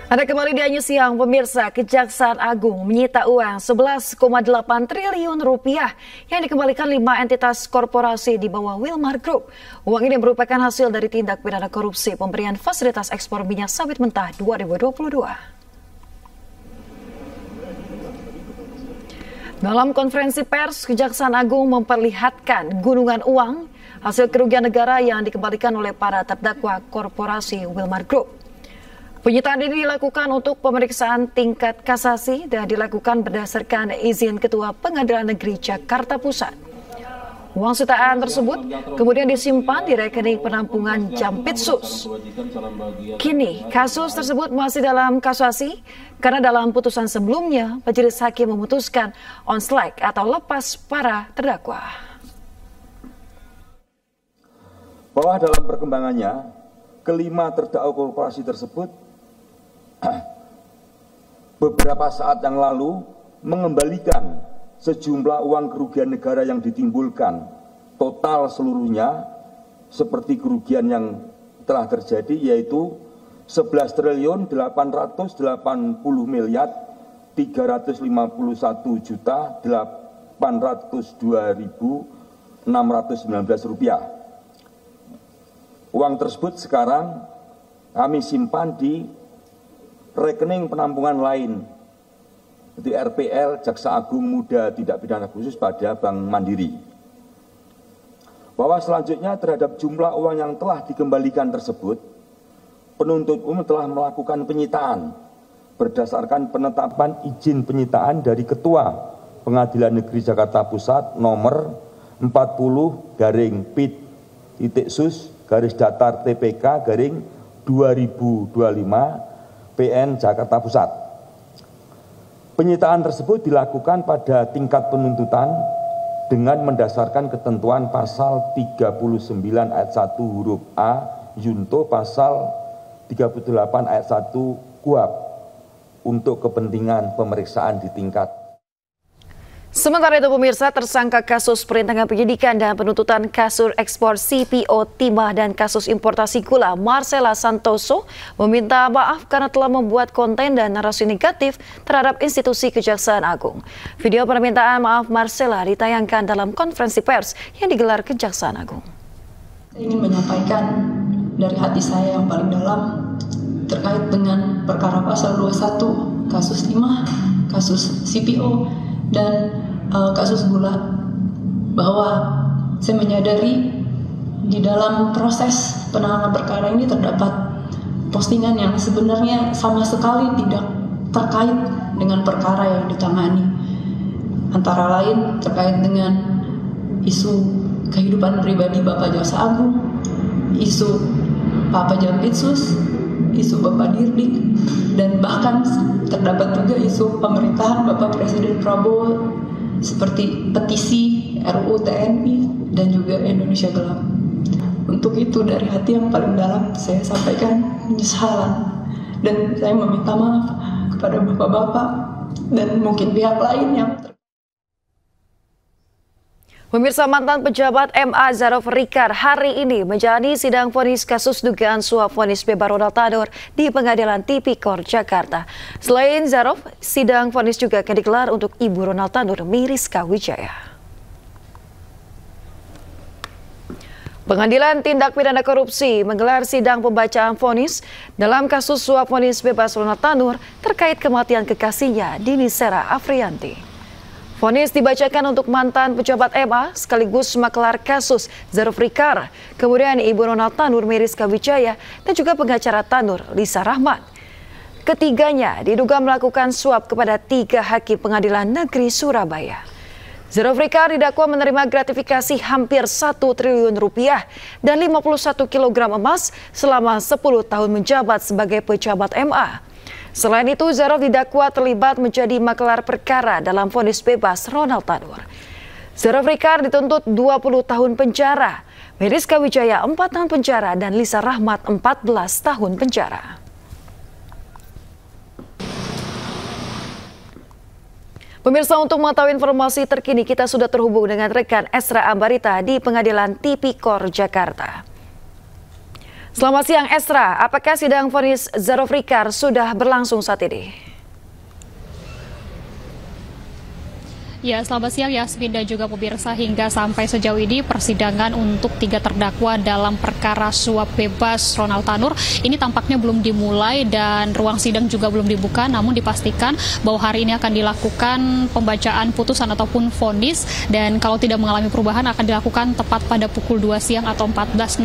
Anda kembali di Anyu Siang, pemirsa. Kejaksaan Agung menyita uang 11,8 triliun rupiah yang dikembalikan 5 entitas korporasi di bawah Wilmar Group. Uang ini merupakan hasil dari tindak pidana korupsi pemberian fasilitas ekspor minyak sawit mentah 2022. Dalam konferensi pers, Kejaksaan Agung memperlihatkan gunungan uang hasil kerugian negara yang dikembalikan oleh para terdakwa korporasi Wilmar Group. Penyitaan ini dilakukan untuk pemeriksaan tingkat kasasi dan dilakukan berdasarkan izin Ketua Pengadilan Negeri Jakarta Pusat. Uang sitaan tersebut kemudian disimpan di rekening penampungan Jampitsus. Kini kasus tersebut masih dalam kasasi karena dalam putusan sebelumnya majelis hakim memutuskan on slack atau lepas para terdakwa. Bahwa dalam perkembangannya, kelima terdakwa korporasi tersebut beberapa saat yang lalu mengembalikan sejumlah uang kerugian negara yang ditimbulkan, total seluruhnya seperti kerugian yang telah terjadi yaitu 11.381.802.619 rupiah. Uang tersebut sekarang kami simpan di rekening penampungan lain, itu RPL Jaksa Agung Muda Tindak Pidana Khusus pada Bank Mandiri. Bahwa selanjutnya terhadap jumlah uang yang telah dikembalikan tersebut, penuntut umum telah melakukan penyitaan berdasarkan penetapan izin penyitaan dari Ketua Pengadilan Negeri Jakarta Pusat nomor 40-pit-sus-datar-TPK-2025 PN Jakarta Pusat. Penyitaan tersebut dilakukan pada tingkat penuntutan dengan mendasarkan ketentuan pasal 39 ayat 1 huruf A Junto pasal 38 ayat 1 KUHP untuk kepentingan pemeriksaan di tingkat. Sementara itu pemirsa, tersangka kasus perintangan penyidikan dan penuntutan kasus ekspor CPO timah dan kasus importasi gula Marcella Santoso meminta maaf karena telah membuat konten dan narasi negatif terhadap institusi Kejaksaan Agung. Video permintaan maaf Marcella ditayangkan dalam konferensi pers yang digelar Kejaksaan Agung. Saya ingin menyampaikan dari hati saya yang paling dalam terkait dengan perkara pasal 21 kasus timah, kasus CPO dan kasus gula, bahwa saya menyadari di dalam proses penanganan perkara ini terdapat postingan yang sebenarnya sama sekali tidak terkait dengan perkara yang ditangani, antara lain terkait dengan isu kehidupan pribadi Bapak Jaksa Agung, isu Bapak Jampitsus, isu Bapak Dirdik, dan bahkan terdapat juga isu pemerintahan Bapak Presiden Prabowo seperti petisi RUU TNI dan juga Indonesia Gelap. Untuk itu dari hati yang paling dalam saya sampaikan penyesalan dan saya meminta maaf kepada bapak-bapak dan mungkin pihak lain yang Pemirsa, mantan pejabat MA Zarof Rikar hari ini menjalani sidang vonis kasus dugaan suap vonis bebas Ronald Tanur di Pengadilan Tipikor Jakarta. Selain Zarof, sidang vonis juga akan digelar untuk Ibu Ronald Tanur, Miriska Wijaya. Pengadilan Tindak Pidana Korupsi menggelar sidang pembacaan vonis dalam kasus suap vonis bebas Ronald Tanur terkait kematian kekasihnya Dini Sera Afrianti. Vonis dibacakan untuk mantan pejabat MA sekaligus makelar kasus Zarof Rikar, kemudian Ibu Ronald Tanur Miriska Wijaya dan juga pengacara Tanur Lisa Rahmat. Ketiganya diduga melakukan suap kepada 3 hakim Pengadilan Negeri Surabaya. Zarof Rikar didakwa menerima gratifikasi hampir 1 triliun rupiah dan 51 kg emas selama 10 tahun menjabat sebagai pejabat MA. Selain itu, Zarof didakwa terlibat menjadi makelar perkara dalam vonis bebas Ronald Tanur. Zarof Rikar dituntut 20 tahun penjara, Miriska Wijaya 4 tahun penjara, dan Lisa Rahmat 14 tahun penjara. Pemirsa, untuk mengetahui informasi terkini kita sudah terhubung dengan rekan Esra Ambarita di Pengadilan Tipikor Jakarta. Selamat siang Esra, apakah sidang vonis Zarofrikar sudah berlangsung saat ini? Ya, selamat siang Yasmin dan juga pemirsa. Hingga sampai sejauh ini persidangan untuk 3 terdakwa dalam perkara suap bebas Ronald Tanur ini tampaknya belum dimulai dan ruang sidang juga belum dibuka. Namun dipastikan bahwa hari ini akan dilakukan pembacaan putusan ataupun vonis, dan kalau tidak mengalami perubahan akan dilakukan tepat pada pukul 2 siang atau 14.00.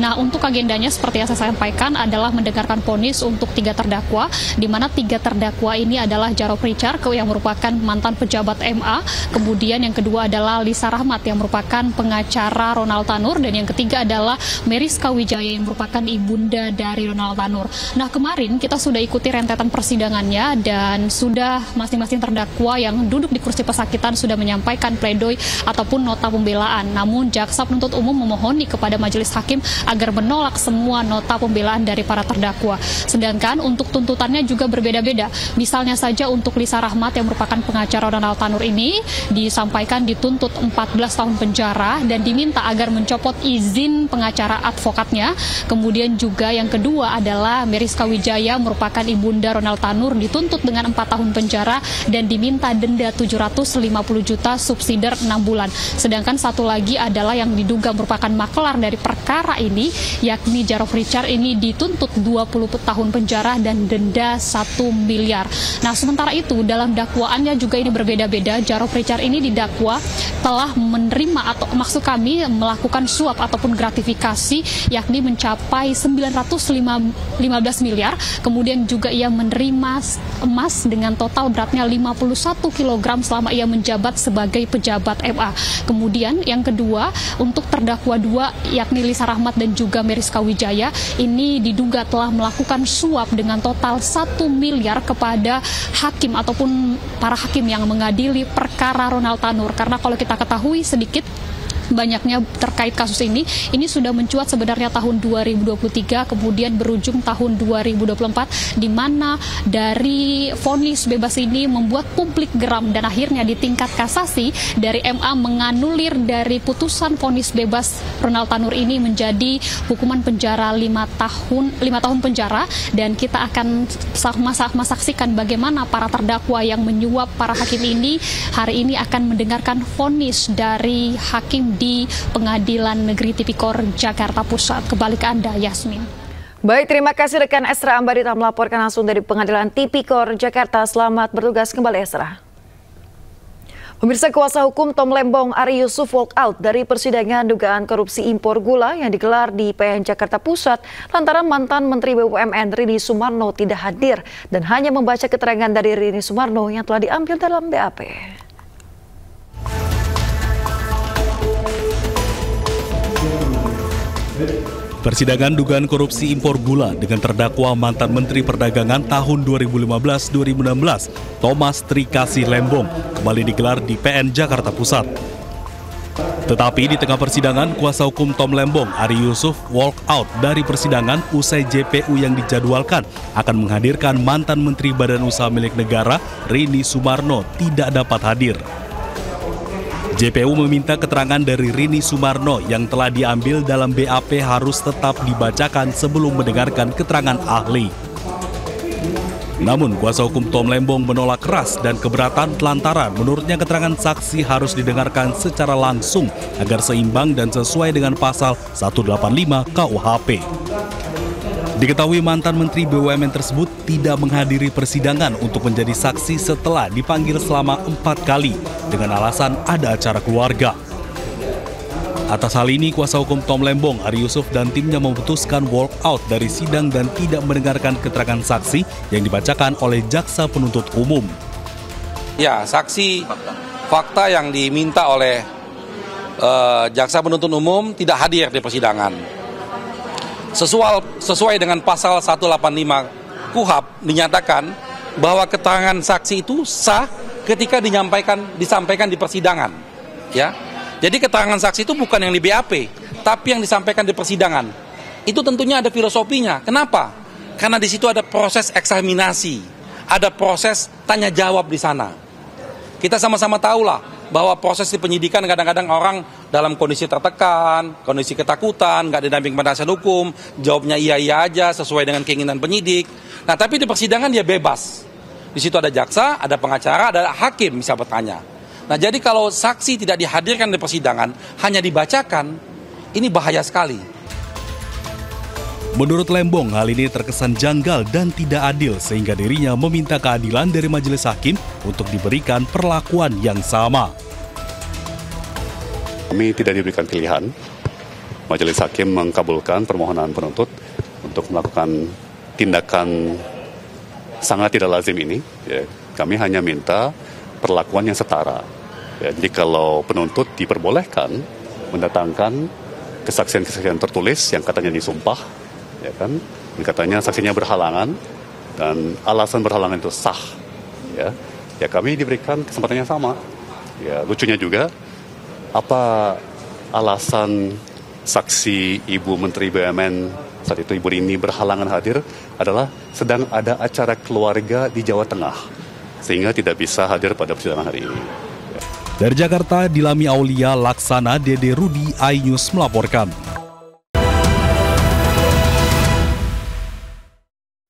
Nah, untuk agendanya seperti yang saya sampaikan adalah mendengarkan vonis untuk 3 terdakwa, di mana 3 terdakwa ini adalah Zarofrikar yang merupakan mantan pejabat MA, kemudian yang kedua adalah Lisa Rahmat yang merupakan pengacara Ronald Tanur, dan yang ketiga adalah Meriska Wijaya yang merupakan ibunda dari Ronald Tanur. Nah, kemarin kita sudah ikuti rentetan persidangannya dan sudah masing-masing terdakwa yang duduk di kursi pesakitan sudah menyampaikan pledoi ataupun nota pembelaan. Namun jaksa penuntut umum memohoni kepada majelis hakim agar menolak semua nota pembelaan dari para terdakwa. Sedangkan untuk tuntutannya juga berbeda-beda. Misalnya saja untuk Lisa Rahmat yang merupakan pengacara Ronald Tanur ini disampaikan dituntut 14 tahun penjara dan diminta agar mencopot izin pengacara advokatnya. Kemudian juga yang kedua adalah Meriska Wijaya merupakan ibunda Ronald Tanur dituntut dengan 4 tahun penjara dan diminta denda 750 juta subsidiar 6 bulan. Sedangkan satu lagi adalah yang diduga merupakan makelar dari perkara ini, yakni Zarofrikar ini dituntut 20 tahun penjara dan denda 1 miliar. Nah, sementara itu dalam dakwaannya juga ini berbeda-beda. Zarofrikar ini didakwa telah menerima atau maksud kami melakukan suap ataupun gratifikasi yakni mencapai 915 miliar. Kemudian juga ia menerima emas dengan total beratnya 51 kg selama ia menjabat sebagai pejabat MA. Kemudian yang kedua untuk terdakwa 2 yakni Lisa Rahmat dan juga Meriska Wijaya ini diduga telah melakukan suap dengan total 1 miliar kepada hakim ataupun para hakim yang mengadili perkara Ronald Tanur. Karena kalau kita ketahui sedikit banyaknya terkait kasus ini sudah mencuat sebenarnya tahun 2023, kemudian berujung tahun 2024, di mana dari vonis bebas ini membuat publik geram dan akhirnya di tingkat kasasi dari MA menganulir dari putusan vonis bebas Ronald Tanur ini menjadi hukuman penjara 5 tahun penjara, dan kita akan sama-sama saksikan bagaimana para terdakwa yang menyuap para hakim ini hari ini akan mendengarkan vonis dari hakim di Pengadilan Negeri Tipikor Jakarta Pusat. Kembali ke Anda, Yasmin. Baik, terima kasih rekan Esra Ambarita melaporkan langsung dari Pengadilan Tipikor Jakarta. Selamat bertugas kembali, Esra. Pemirsa, kuasa hukum Tom Lembong Ari Yusuf walk out dari persidangan dugaan korupsi impor gula yang digelar di PN Jakarta Pusat lantaran mantan Menteri BUMN Rini Sumarno tidak hadir dan hanya membaca keterangan dari Rini Sumarno yang telah diambil dalam BAP. Persidangan dugaan korupsi impor gula dengan terdakwa mantan Menteri Perdagangan tahun 2015-2016, Thomas Trikasih Lembong, kembali digelar di PN Jakarta Pusat. Tetapi di tengah persidangan, kuasa hukum Tom Lembong, Ari Yusuf, walk out dari persidangan usai JPU yang dijadwalkan akan menghadirkan mantan Menteri Badan Usaha Milik Negara, Rini Sumarno, tidak dapat hadir. JPU meminta keterangan dari Rini Sumarno yang telah diambil dalam BAP harus tetap dibacakan sebelum mendengarkan keterangan ahli. Namun kuasa hukum Tom Lembong menolak keras dan keberatan lantaran menurutnya keterangan saksi harus didengarkan secara langsung agar seimbang dan sesuai dengan pasal 185 KUHP. Diketahui mantan Menteri BUMN tersebut tidak menghadiri persidangan untuk menjadi saksi setelah dipanggil selama 4 kali dengan alasan ada acara keluarga. Atas hal ini, kuasa hukum Tom Lembong, Ari Yusuf dan timnya memutuskan walk out dari sidang dan tidak mendengarkan keterangan saksi yang dibacakan oleh jaksa penuntut umum. Ya, saksi fakta yang diminta oleh jaksa penuntut umum tidak hadir di persidangan. Sesuai dengan pasal 185 KUHP dinyatakan bahwa keterangan saksi itu sah ketika disampaikan di persidangan. Ya, jadi keterangan saksi itu bukan yang di BAP, tapi yang disampaikan di persidangan. Itu tentunya ada filosofinya. Kenapa? Karena di situ ada proses eksaminasi, ada proses tanya jawab di sana. Kita sama-sama tahulah bahwa proses di penyidikan kadang-kadang orang dalam kondisi tertekan, kondisi ketakutan, nggak didamping penasihat hukum, jawabnya iya-iya aja sesuai dengan keinginan penyidik. Nah, tapi di persidangan dia bebas. Di situ ada jaksa, ada pengacara, ada hakim bisa bertanya. Nah, jadi kalau saksi tidak dihadirkan di persidangan, hanya dibacakan, ini bahaya sekali. Menurut Lembong, hal ini terkesan janggal dan tidak adil sehingga dirinya meminta keadilan dari majelis hakim untuk diberikan perlakuan yang sama. Kami tidak diberikan pilihan. Majelis hakim mengkabulkan permohonan penuntut untuk melakukan tindakan sangat tidak lazim ini. Ya, kami hanya minta perlakuan yang setara. Ya, jadi kalau penuntut diperbolehkan mendatangkan kesaksian-kesaksian tertulis yang katanya disumpah, ya kan, dan katanya saksinya berhalangan dan alasan berhalangan itu sah, ya kami diberikan kesempatan yang sama. Ya, lucunya juga apa alasan saksi Ibu Menteri BUMN saat itu Ibu Rini berhalangan hadir adalah sedang ada acara keluarga di Jawa Tengah sehingga tidak bisa hadir pada persidangan hari ini. Dari Jakarta, Dilami Aulia Laksana, Dede Rudi, iNews melaporkan.